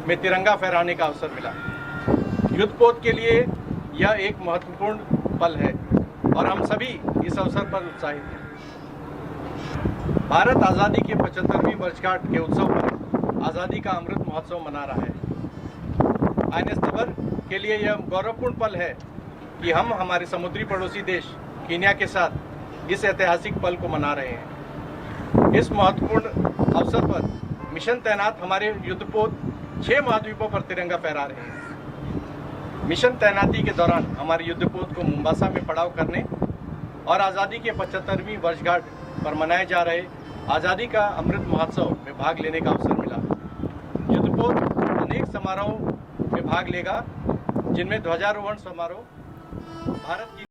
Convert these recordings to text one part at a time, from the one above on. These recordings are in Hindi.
में तिरंगा फहराने का अवसर मिला। युद्धपोत के लिए यह एक महत्वपूर्ण पल है और हम सभी इस अवसर पर उत्साहित हैं। भारत आज़ादी के 75वीं वर्षगांठ के उत्सव पर आज़ादी का अमृत महोत्सव मना रहा है। आइनस्तबर के लिए यह गौरवपूर्ण पल है कि हम हमारे समुद्री पड़ोसी देश कीनिया के साथ इस ऐतिहासिक पल को मना रहे हैं। इस महत्वपूर्ण अवसर पर मिशन तैनात हमारे युद्धपोत 6 महाद्वीपों पर तिरंगा फहरा रहे हैं। मिशन तैनाती के दौरान हमारे युद्धपोत को मोम्बासा में पड़ाव करने और आज़ादी के 75वीं वर्षगांठ पर मनाए जा रहे आज़ादी का अमृत महोत्सव में भाग लेने का अवसर मिला। युद्धपोत अनेक समारोहों में भाग लेगा, जिनमें ध्वजारोहण समारोह, भारत की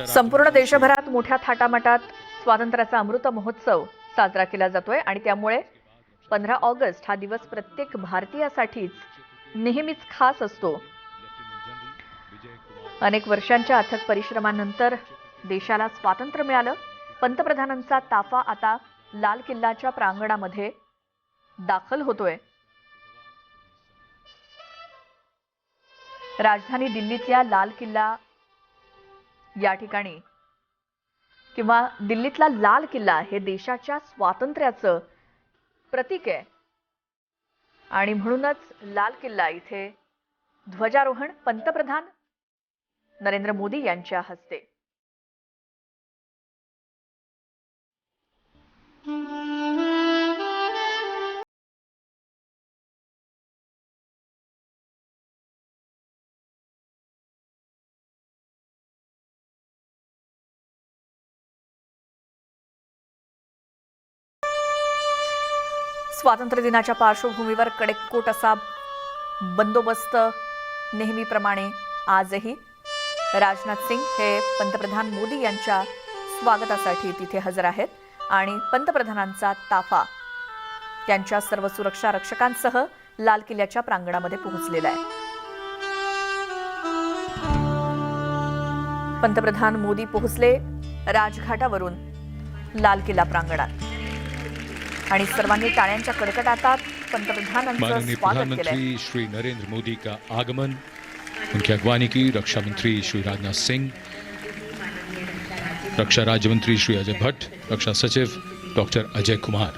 संपूर्ण देशभरात मोठ्या थाटामाटात स्वातंत्र्याचा अमृत महोत्सव साजरा केला जातोय आणि त्यामुळे 15 ऑगस्ट हा दिवस प्रत्येक भारतीयासाठीच नेहमीच खास असतो। अनेक वर्षांच्या अथक परिश्रमानंतर देशाला स्वातंत्र्य मिळालं। पंतप्रधानांचा ताफा आता लाल किल्ल्याच्या प्रांगणामध्ये दाखल होतोय। राजधानी दिल्लीतल्या लाल किल्ला या ठिकाणी किंवा दिल्लीतला लाल किल्ला हे देशाच्या स्वातंत्र्याचं प्रतीक आहे आणि म्हणूनच लाल किल्ला इथे ध्वजारोहण पंतप्रधान नरेंद्र मोदी यांच्या हस्ते। स्वातंत्र्य दिनाच्या पार्श्वभूमीवर कडेकोट असा बंदोबस्त नेहमीप्रमाणे आजही राजनाथ सिंग हे पंतप्रधान मोदी यांच्या स्वागतासाठी तिथे हजर आहेत आणि पंतप्रधानांचा ताफा त्यांच्या सर्व सुरक्षा रक्षकांसह लाल किल्ल्याच्या प्रांगणामध्ये पोहोचलेला आहे। पंतप्रधान मोदी पोहोचले राजघाटावरून लाल किल्ला प्रांगणात आणि सर्वांनी टाळ्यांच्या कडकडाटात पंतप्रधानांचं स्वागत केलंय। प्रधानमंत्री श्री नरेंद्र मोदी का आगमन, उनकी अगवानी की रक्षा मंत्री श्री राजनाथ सिंह, रक्षा राज्य मंत्री श्री अजय भट्ट, रक्षा सचिव डॉक्टर अजय कुमार।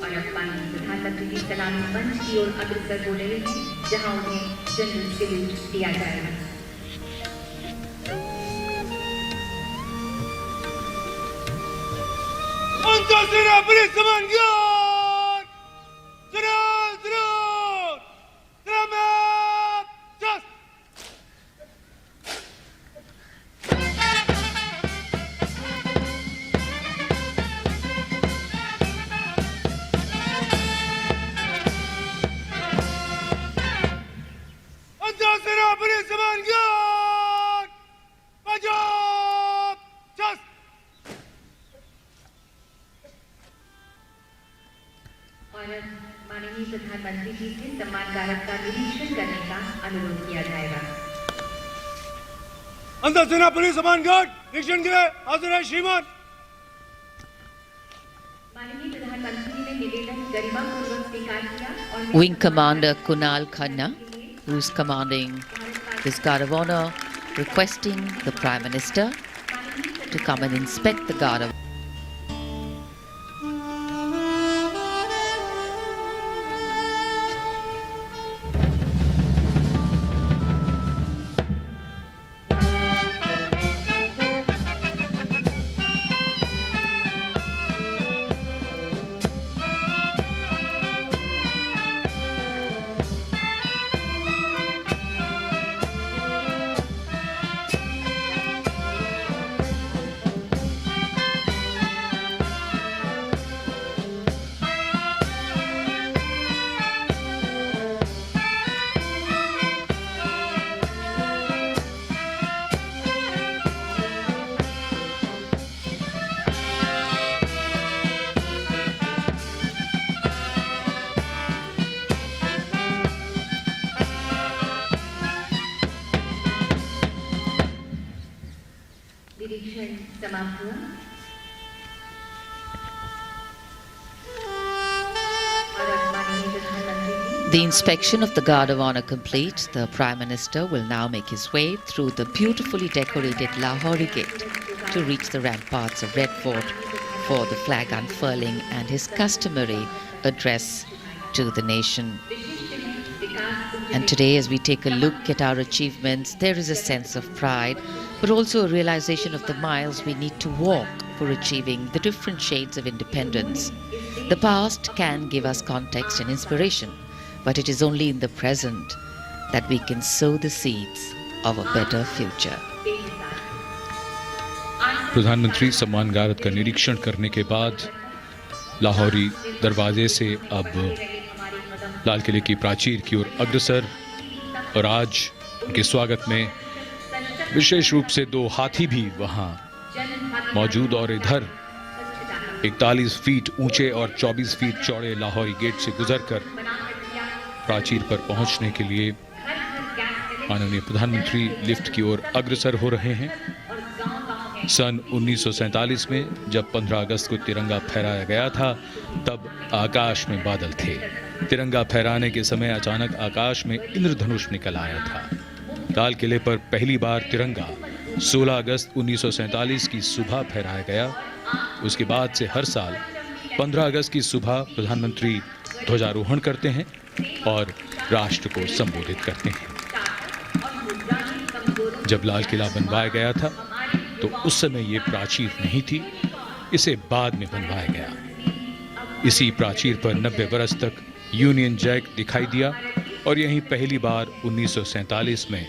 प्रधानमंत्री की सलामी मंच की ओर अग्रसर हो रहे हैं, जहां उन्हें जनरल सैल्यूट दिया जाएगा। Antasına bir zaman gör! Zırıl zırıl! Zırılmap! Sus! Antasına bir zaman gör! Bacak! Sus! और माननीय प्रधानमंत्री जी से सम्मान कारक का निरीक्षण करने का अनुरोध किया जाएगा। अंतरसेना पुलिस सम्मानगढ़ निरीक्षण के लिए हाजिर है श्रीमान। माननीय प्रधानमंत्री ने निवेदन गरिमापूर्वक स्वीकार किया और Wing Commander Kunal Khanna, who is commanding this Guard of Honor, requesting the Prime Minister to come and inspect the Guard of निरीक्षण समाप्त हुआ और अब माननीय प्रधानमंत्री जी The inspection of the Guard of Honor complete, the Prime Minister will now make his way through the beautifully decorated Lahori Gate to reach the ramparts of Red Fort for the flag unfurling and his customary address to the nation. And today, as we take a look at our achievements, there is a sense of pride, but also a realization of the miles we need to walk for achieving the different shades of independence. The past can give us context and inspiration, but it is only in the present that we can sow the seeds of a better future. प्रधानमंत्री सम्मान गारद का निरीक्षण करने के बाद लाहौरी दरवाजे से अब लाल किले की प्राचीर की ओर अग्रसर, और आज उनके स्वागत में विशेष रूप से 2 हाथी भी वहां मौजूद, और इधर 41 फीट ऊंचे और 24 फीट चौड़े लाहौरी गेट से गुजरकर प्राचीर पर पहुंचने के लिए माननीय प्रधानमंत्री लिफ्ट की ओर अग्रसर हो रहे हैं। सन 1947 में जब 15 अगस्त को तिरंगा फहराया गया था, तब आकाश में बादल थे। तिरंगा फहराने के समय अचानक आकाश में इंद्रधनुष निकल आया था। लाल किले पर पहली बार तिरंगा 16 अगस्त 1947 की सुबह फहराया गया। उसके बाद से हर साल 15 अगस्त की सुबह प्रधानमंत्री ध्वजारोहण करते हैं और राष्ट्र को संबोधित करते हैं। जब लाल किला बनवाया गया था तो उस समय ये प्राचीर नहीं थी, इसे बाद में बनवाया गया। इसी प्राचीर पर 90 बरस तक यूनियन जैक दिखाई दिया और यहीं पहली बार 1947 में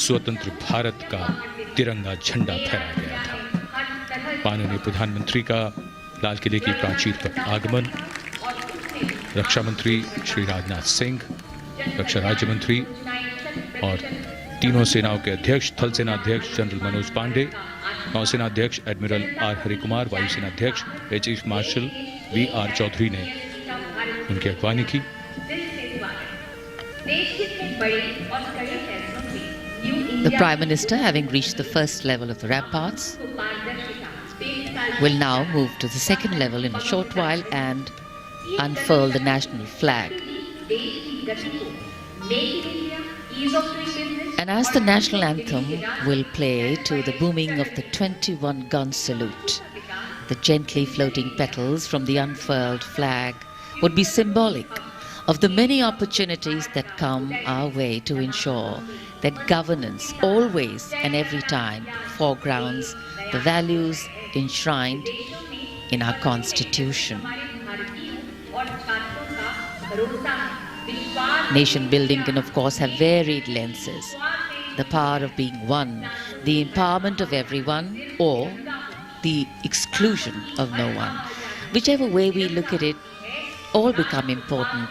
स्वतंत्र भारत का तिरंगा झंडा फहराया गया था। माननीय प्रधानमंत्री का लाल किले की प्राचीर पर आगमन, रक्षा मंत्री श्री राजनाथ सिंह, रक्षा राज्य मंत्री और तीनों सेनाओं के अध्यक्ष, थल सेना अध्यक्ष जनरल मनोज पांडे, नौसेना अध्यक्ष एडमिरल आर हरिकुमार, वायुसेना अध्यक्ष air chief marshal V R. Chaudhari ने उनकी अगवानी की। The Prime Minister, having reached the first level of the ramparts, will now move to the second level in a short while and unfurl the national flag. And as the national anthem will play to the booming of the 21-gun salute, the gently floating petals from the unfurled flag would be symbolic of the many opportunities that come our way to ensure that governance always and every time foregrounds the values enshrined in our Constitution. Nation building can of course have varied lenses. The power of being one, the empowerment of everyone, or the exclusion of no one. Whichever way we look at it, all become important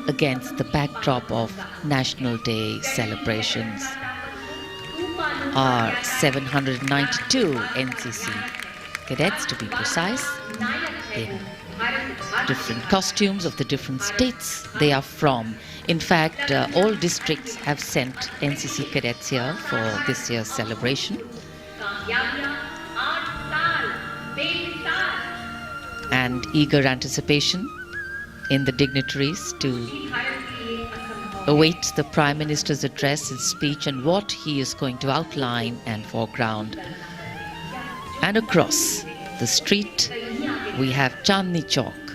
against the backdrop of National Day celebrations. Our 792 NCC cadets, to be precise, in different costumes of the different states they are from. In fact, all districts have sent NCC cadets here for this year's celebration. And eager anticipation in the dignitaries to await the Prime Minister's address, his speech, and what he is going to outline and foreground. And across the street, we have Chandni Chowk,